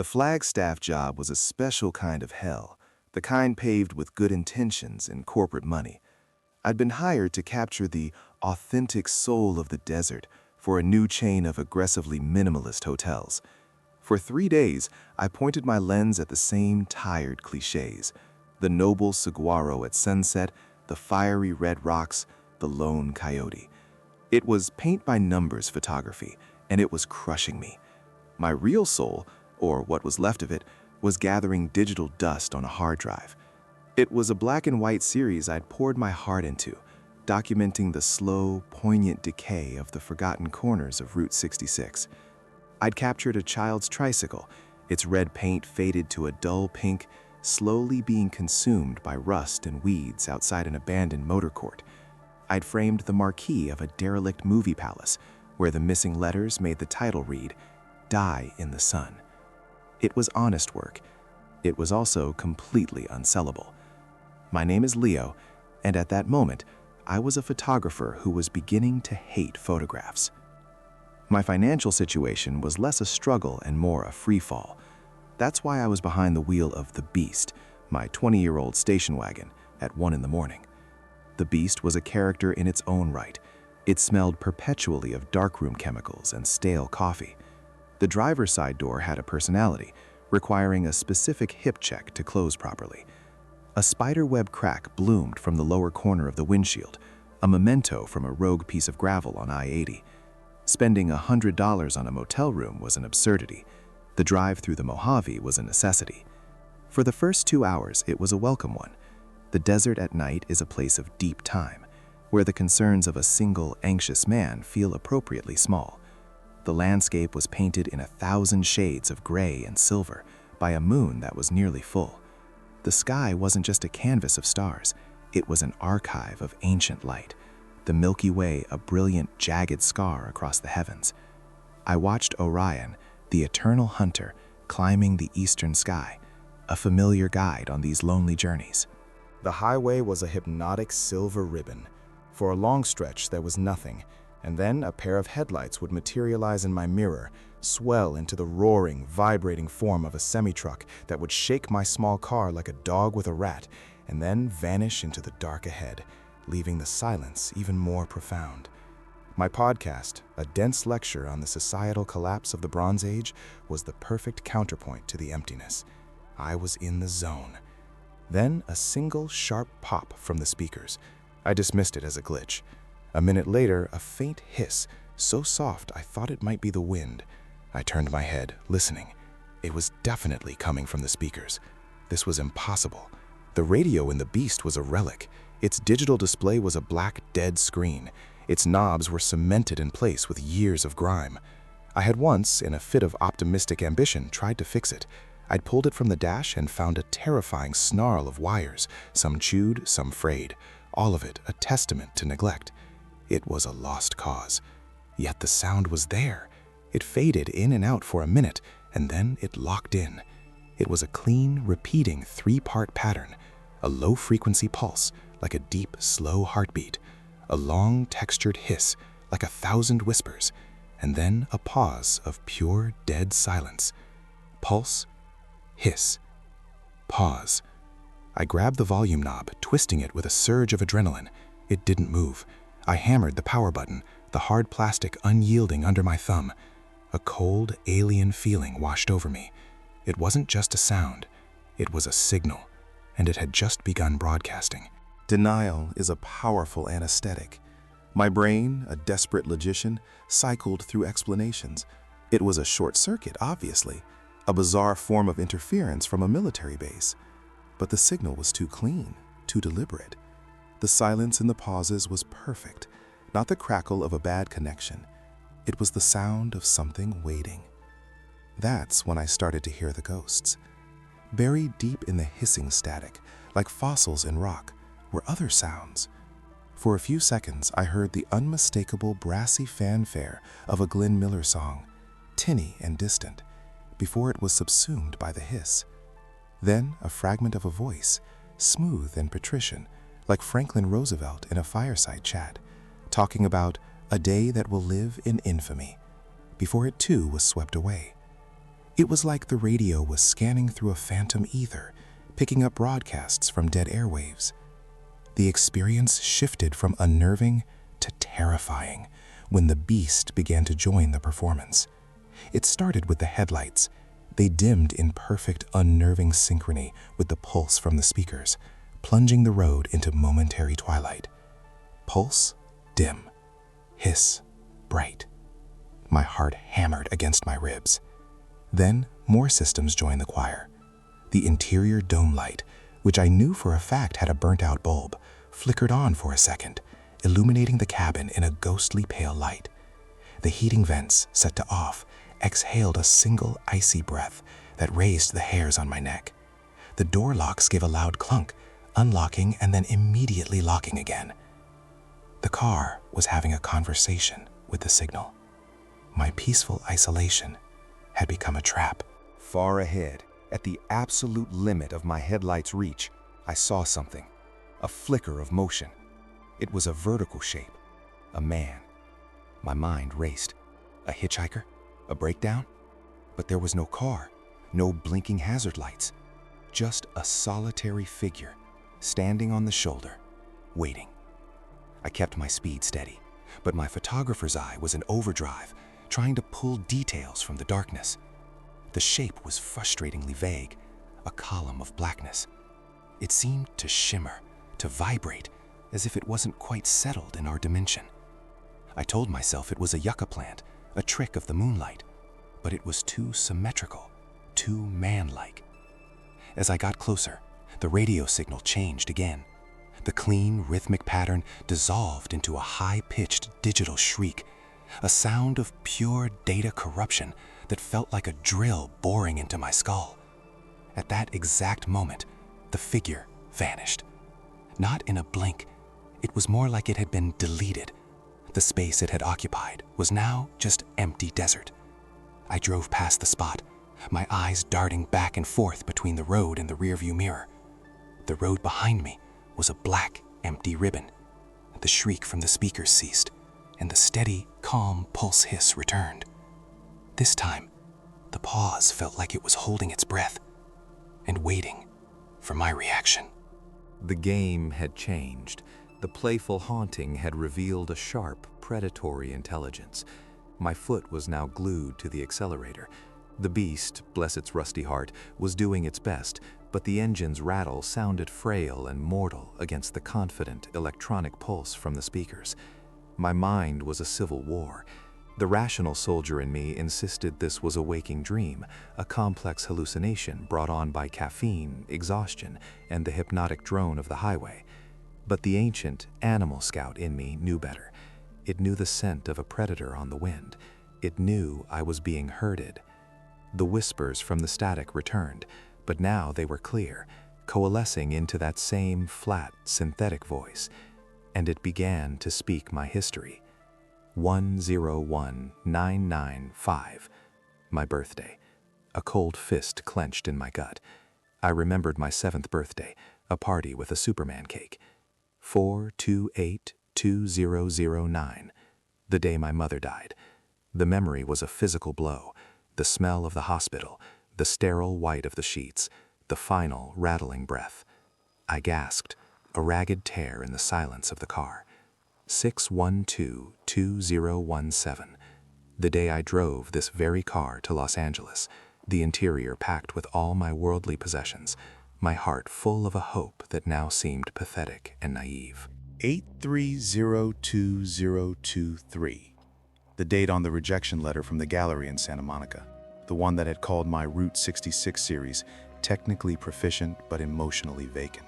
The Flagstaff job was a special kind of hell, the kind paved with good intentions and corporate money. I'd been hired to capture the authentic soul of the desert for a new chain of aggressively minimalist hotels. For 3 days, I pointed my lens at the same tired cliches: the noble saguaro at sunset, the fiery red rocks, the lone coyote. It was paint-by-numbers photography, and it was crushing me. My real soul, or what was left of it, was gathering digital dust on a hard drive. It was a black-and-white series I'd poured my heart into, documenting the slow, poignant decay of the forgotten corners of Route 66. I'd captured a child's tricycle, its red paint faded to a dull pink, slowly being consumed by rust and weeds outside an abandoned motor court. I'd framed the marquee of a derelict movie palace, where the missing letters made the title read, "Die in the Sun." It was honest work. It was also completely unsellable. My name is Leo, and at that moment, I was a photographer who was beginning to hate photographs. My financial situation was less a struggle and more a free fall. That's why I was behind the wheel of the Beast, my 20-year-old station wagon, at 1 in the morning. The Beast was a character in its own right. It smelled perpetually of darkroom chemicals and stale coffee. The driver's side door had a personality, requiring a specific hip check to close properly. A spiderweb crack bloomed from the lower corner of the windshield, a memento from a rogue piece of gravel on I-80. Spending $100 on a motel room was an absurdity. The drive through the Mojave was a necessity. For the first 2 hours, it was a welcome one. The desert at night is a place of deep time, where the concerns of a single, anxious man feel appropriately small. The landscape was painted in 1,000 shades of gray and silver by a moon that was nearly full. The sky wasn't just a canvas of stars, it was an archive of ancient light, the Milky Way a brilliant, jagged scar across the heavens. I watched Orion, the eternal hunter, climbing the eastern sky, a familiar guide on these lonely journeys. The highway was a hypnotic silver ribbon. For a long stretch, there was nothing, and then a pair of headlights would materialize in my mirror, swell into the roaring, vibrating form of a semi-truck that would shake my small car like a dog with a rat, and then vanish into the dark ahead, leaving the silence even more profound. My podcast, a dense lecture on the societal collapse of the Bronze Age, was the perfect counterpoint to the emptiness. I was in the zone. Then a single sharp pop from the speakers. I dismissed it as a glitch. A minute later, a faint hiss, so soft I thought it might be the wind. I turned my head, listening. It was definitely coming from the speakers. This was impossible. The radio in the Beast was a relic. Its digital display was a black, dead screen. Its knobs were cemented in place with years of grime. I had once, in a fit of optimistic ambition, tried to fix it. I'd pulled it from the dash and found a terrifying snarl of wires, some chewed, some frayed, all of it a testament to neglect. It was a lost cause. Yet the sound was there. It faded in and out for a minute, and then it locked in. It was a clean, repeating 3-part pattern, a low-frequency pulse, like a deep, slow heartbeat, a long, textured hiss, like 1,000 whispers, and then a pause of pure, dead silence. Pulse, hiss, pause. I grabbed the volume knob, twisting it with a surge of adrenaline. It didn't move. I hammered the power button, the hard plastic unyielding under my thumb. A cold, alien feeling washed over me. It wasn't just a sound. It was a signal, and it had just begun broadcasting. Denial is a powerful anesthetic. My brain, a desperate logician, cycled through explanations. It was a short circuit, obviously, a bizarre form of interference from a military base. But the signal was too clean, too deliberate. The silence in the pauses was perfect, not the crackle of a bad connection. It was the sound of something waiting. That's when I started to hear the ghosts. Buried deep in the hissing static, like fossils in rock, were other sounds. For a few seconds, I heard the unmistakable brassy fanfare of a Glenn Miller song, tinny and distant, before it was subsumed by the hiss. Then a fragment of a voice, smooth and patrician, like Franklin Roosevelt in a fireside chat, talking about a day that will live in infamy, before it too was swept away. It was like the radio was scanning through a phantom ether, picking up broadcasts from dead airwaves. The experience shifted from unnerving to terrifying when the beast began to join the performance. It started with the headlights. They dimmed in perfect, unnerving synchrony with the pulse from the speakers, plunging the road into momentary twilight. Pulse, dim. Hiss, bright. My heart hammered against my ribs. Then, more systems joined the choir. The interior dome light, which I knew for a fact had a burnt-out bulb, flickered on for a second, illuminating the cabin in a ghostly pale light. The heating vents, set to off, exhaled a single icy breath that raised the hairs on my neck. The door locks gave a loud clunk, unlocking and then immediately locking again. The car was having a conversation with the signal. My peaceful isolation had become a trap. Far ahead, at the absolute limit of my headlight's reach, I saw something. A flicker of motion. It was a vertical shape. A man. My mind raced. A hitchhiker? A breakdown? But there was no car, no blinking hazard lights. Just a solitary figure, standing on the shoulder, waiting. I kept my speed steady, but my photographer's eye was in overdrive, trying to pull details from the darkness. The shape was frustratingly vague, a column of blackness. It seemed to shimmer, to vibrate, as if it wasn't quite settled in our dimension. I told myself it was a yucca plant, a trick of the moonlight, but it was too symmetrical, too man-like. As I got closer, the radio signal changed again. The clean, rhythmic pattern dissolved into a high-pitched digital shriek, a sound of pure data corruption that felt like a drill boring into my skull. At that exact moment, the figure vanished. Not in a blink. It was more like it had been deleted. The space it had occupied was now just empty desert. I drove past the spot, my eyes darting back and forth between the road and the rearview mirror. The road behind me was a black, empty ribbon. The shriek from the speakers ceased, and the steady, calm pulse hiss returned. This time, the pause felt like it was holding its breath and waiting for my reaction. The game had changed. The playful haunting had revealed a sharp, predatory intelligence. My foot was now glued to the accelerator. The beast, bless its rusty heart, was doing its best, but the engine's rattle sounded frail and mortal against the confident electronic pulse from the speakers. My mind was a civil war. The rational soldier in me insisted this was a waking dream, a complex hallucination brought on by caffeine, exhaustion, and the hypnotic drone of the highway. But the ancient animal scout in me knew better. It knew the scent of a predator on the wind. It knew I was being herded. The whispers from the static returned, but now they were clear, coalescing into that same flat, synthetic voice, and it began to speak my history. 101995, my birthday. A cold fist clenched in my gut. I remembered my 7th birthday, a party with a Superman cake. 4282009, the day my mother died. The memory was a physical blow, the smell of the hospital, the sterile white of the sheets, the final rattling breath. I gasped, a ragged tear in the silence of the car. 6122017, the day I drove this very car to Los Angeles, the interior packed with all my worldly possessions, my heart full of a hope that now seemed pathetic and naive. 830223, the date on the rejection letter from the gallery in Santa Monica, the one that had called my Route 66 series technically proficient but emotionally vacant.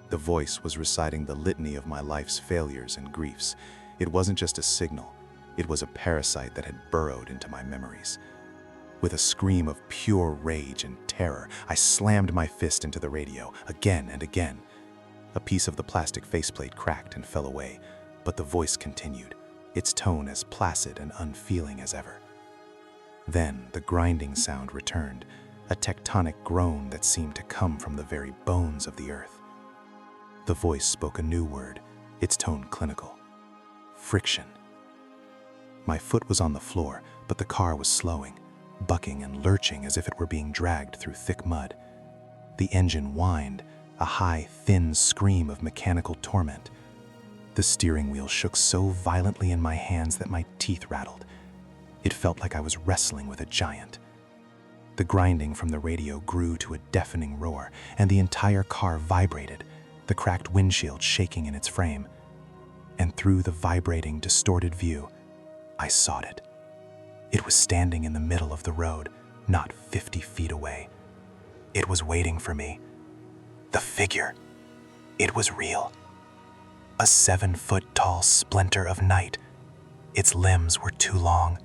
The voice was reciting the litany of my life's failures and griefs. It wasn't just a signal, it was a parasite that had burrowed into my memories. With a scream of pure rage and terror, I slammed my fist into the radio again and again. A piece of the plastic faceplate cracked and fell away, but the voice continued, its tone as placid and unfeeling as ever. Then the grinding sound returned, a tectonic groan that seemed to come from the very bones of the earth. The voice spoke a new word, its tone clinical. Friction. My foot was on the floor, but the car was slowing. bucking and lurching as if it were being dragged through thick mud. The engine whined, a high, thin scream of mechanical torment. The steering wheel shook so violently in my hands that my teeth rattled. It felt like I was wrestling with a giant. The grinding from the radio grew to a deafening roar, and the entire car vibrated, the cracked windshield shaking in its frame. And through the vibrating, distorted view, I saw it. It was standing in the middle of the road, not 50 feet away. It was waiting for me. The figure. It was real. A 7-foot-tall splinter of night. Its limbs were too long,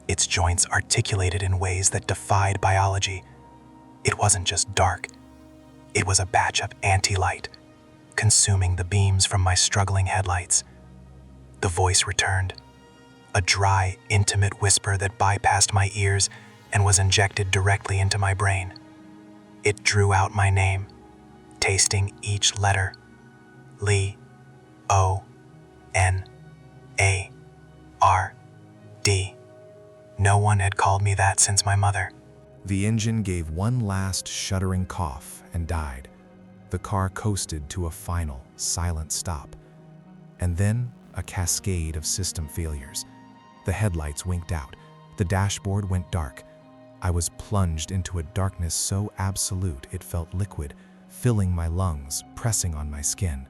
its joints articulated in ways that defied biology. It wasn't just dark. It was a batch of anti-light, consuming the beams from my struggling headlights. The voice returned, a dry, intimate whisper that bypassed my ears and was injected directly into my brain. It drew out my name, tasting each letter. Lee, O-N-A-R-D. No one had called me that since my mother. The engine gave one last shuddering cough and died. The car coasted to a final, silent stop. And then a cascade of system failures. The headlights winked out. The dashboard went dark. I was plunged into a darkness so absolute it felt liquid, filling my lungs, pressing on my skin.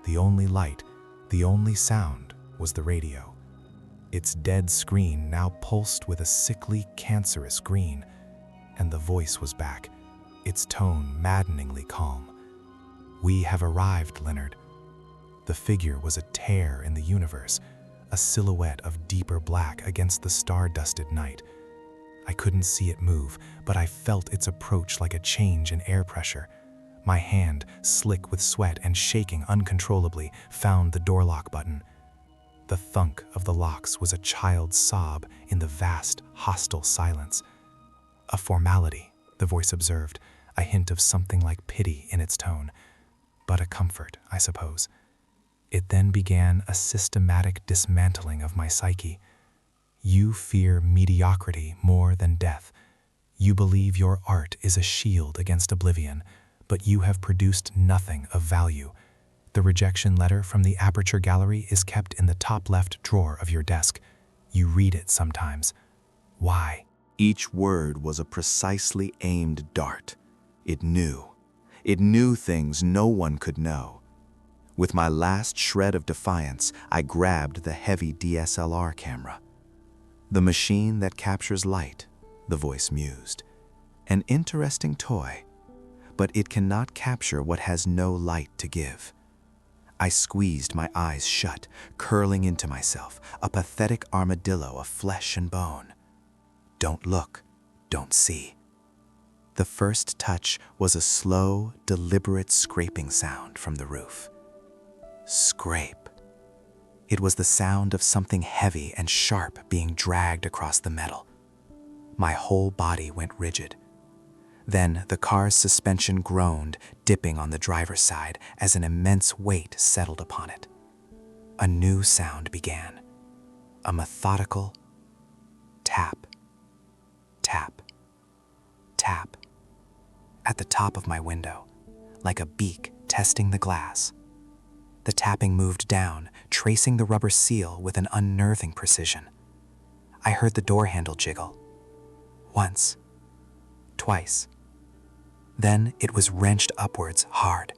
The only light, the only sound, was the radio. Its dead screen now pulsed with a sickly, cancerous green, and the voice was back, its tone maddeningly calm. "We have arrived, Leonard." The figure was a tear in the universe, a silhouette of deeper black against the star-dusted night. I couldn't see it move, but I felt its approach like a change in air pressure. My hand, slick with sweat and shaking uncontrollably, found the door lock button. The thunk of the locks was a child's sob in the vast, hostile silence. A formality, the voice observed, a hint of something like pity in its tone, but a comfort, I suppose. It then began a systematic dismantling of my psyche. You fear mediocrity more than death. You believe your art is a shield against oblivion, but you have produced nothing of value. The rejection letter from the Aperture Gallery is kept in the top left drawer of your desk. You read it sometimes. Why? Each word was a precisely aimed dart. It knew. It knew things no one could know. With my last shred of defiance, I grabbed the heavy DSLR camera. "The machine that captures light," the voice mused. "An interesting toy, but it cannot capture what has no light to give." I squeezed my eyes shut, curling into myself, a pathetic armadillo of flesh and bone. Don't look, don't see. The first touch was a slow, deliberate scraping sound from the roof. Scrape. It was the sound of something heavy and sharp being dragged across the metal. My whole body went rigid. Then the car's suspension groaned, dipping on the driver's side as an immense weight settled upon it. A new sound began. A methodical tap, tap, tap. At the top of my window, like a beak testing the glass. The tapping moved down, tracing the rubber seal with an unnerving precision. I heard the door handle jiggle. Once. Twice. Then it was wrenched upwards hard.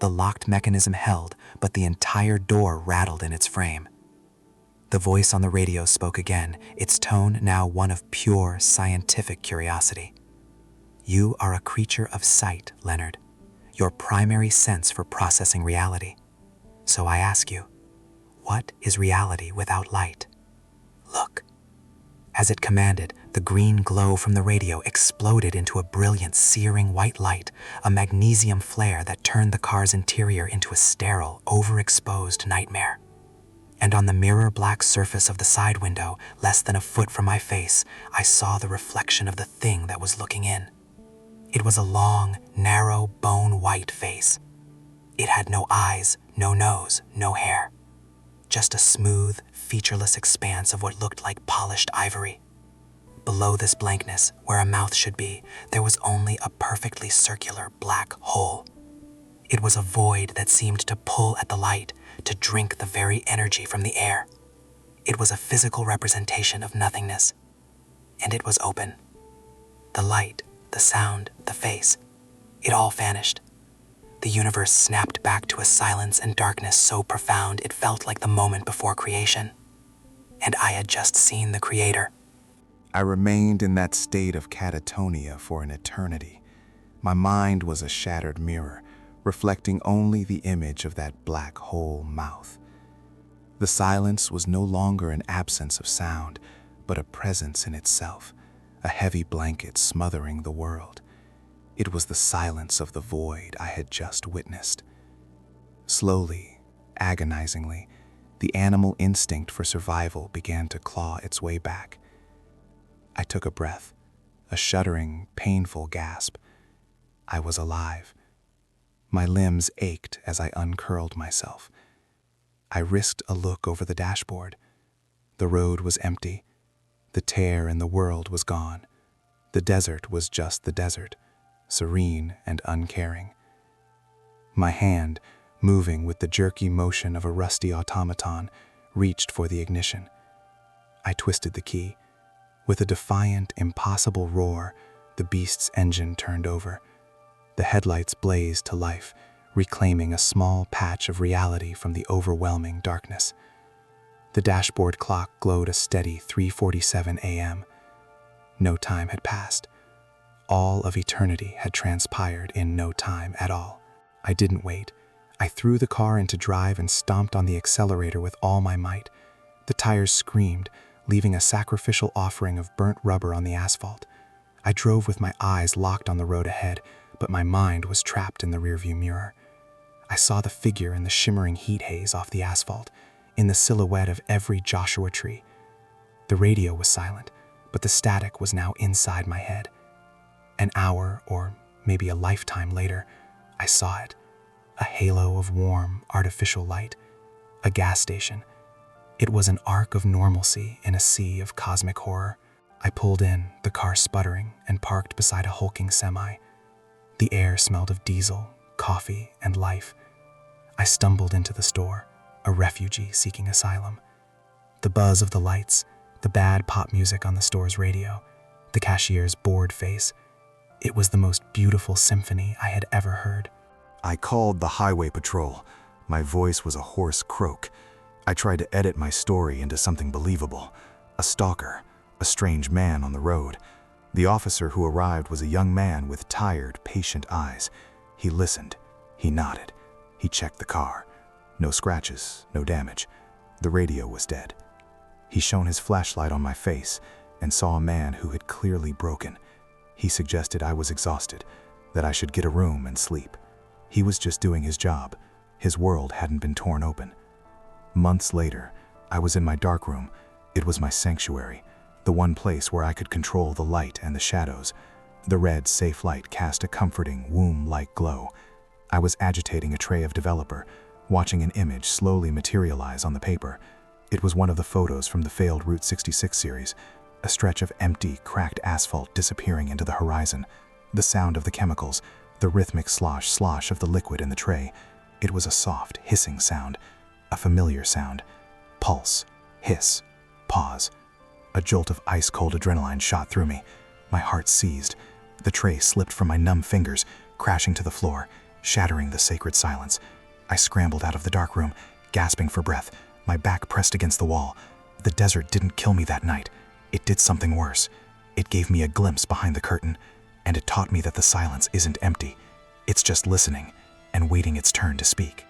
The locked mechanism held, but the entire door rattled in its frame. The voice on the radio spoke again, its tone now one of pure scientific curiosity. "You are a creature of sight, Leonard, your primary sense for processing reality. So I ask you, what is reality without light? Look." As it commanded, the green glow from the radio exploded into a brilliant, searing white light, a magnesium flare that turned the car's interior into a sterile, overexposed nightmare. And on the mirror-black surface of the side window, less than a foot from my face, I saw the reflection of the thing that was looking in. It was a long, narrow, bone-white face. It had no eyes, no nose, no hair. Just a smooth, featureless expanse of what looked like polished ivory. Below this blankness, where a mouth should be, there was only a perfectly circular black hole. It was a void that seemed to pull at the light, to drink the very energy from the air. It was a physical representation of nothingness, and it was open. The light, the sound, the face, it all vanished. The universe snapped back to a silence and darkness so profound it felt like the moment before creation. And I had just seen the Creator. I remained in that state of catatonia for an eternity. My mind was a shattered mirror, reflecting only the image of that black hole mouth. The silence was no longer an absence of sound, but a presence in itself, a heavy blanket smothering the world. It was the silence of the void I had just witnessed. Slowly, agonizingly, the animal instinct for survival began to claw its way back. I took a breath, a shuddering, painful gasp. I was alive. My limbs ached as I uncurled myself. I risked a look over the dashboard. The road was empty. The tear in the world was gone. The desert was just the desert, serene and uncaring. My hand, moving with the jerky motion of a rusty automaton, reached for the ignition. I twisted the key. With a defiant, impossible roar, the beast's engine turned over. The headlights blazed to life, reclaiming a small patch of reality from the overwhelming darkness. The dashboard clock glowed a steady 3:47 a.m. No time had passed. All of eternity had transpired in no time at all. I didn't wait. I threw the car into drive and stomped on the accelerator with all my might. The tires screamed, leaving a sacrificial offering of burnt rubber on the asphalt. I drove with my eyes locked on the road ahead, but my mind was trapped in the rearview mirror. I saw the figure in the shimmering heat haze off the asphalt, in the silhouette of every Joshua tree. The radio was silent, but the static was now inside my head. An hour, or maybe a lifetime later, I saw it. A halo of warm, artificial light. A gas station. It was an arc of normalcy in a sea of cosmic horror. I pulled in, the car sputtering, and parked beside a hulking semi. The air smelled of diesel, coffee, and life. I stumbled into the store, a refugee seeking asylum. The buzz of the lights, the bad pop music on the store's radio, the cashier's bored face. It was the most beautiful symphony I had ever heard. I called the highway patrol. My voice was a hoarse croak. I tried to edit my story into something believable. A stalker, a strange man on the road. The officer who arrived was a young man with tired, patient eyes. He listened. He nodded. He checked the car. No scratches, no damage. The radio was dead. He shone his flashlight on my face and saw a man who had clearly broken. He suggested I was exhausted, that I should get a room and sleep. He was just doing his job. His world hadn't been torn open. Months later, I was in my dark room. It was my sanctuary, the one place where I could control the light and the shadows. The red, safe light cast a comforting, womb-like glow. I was agitating a tray of developer, watching an image slowly materialize on the paper. It was one of the photos from the failed Route 66 series, a stretch of empty, cracked asphalt disappearing into the horizon. The sound of the chemicals, the rhythmic slosh of the liquid in the tray. It was a soft, hissing sound, a familiar sound. Pulse, hiss, pause. A jolt of ice-cold adrenaline shot through me. My heart seized. The tray slipped from my numb fingers, crashing to the floor, shattering the sacred silence. I scrambled out of the dark room, gasping for breath, my back pressed against the wall. The desert didn't kill me that night. It did something worse. It gave me a glimpse behind the curtain, and it taught me that the silence isn't empty. It's just listening and waiting its turn to speak.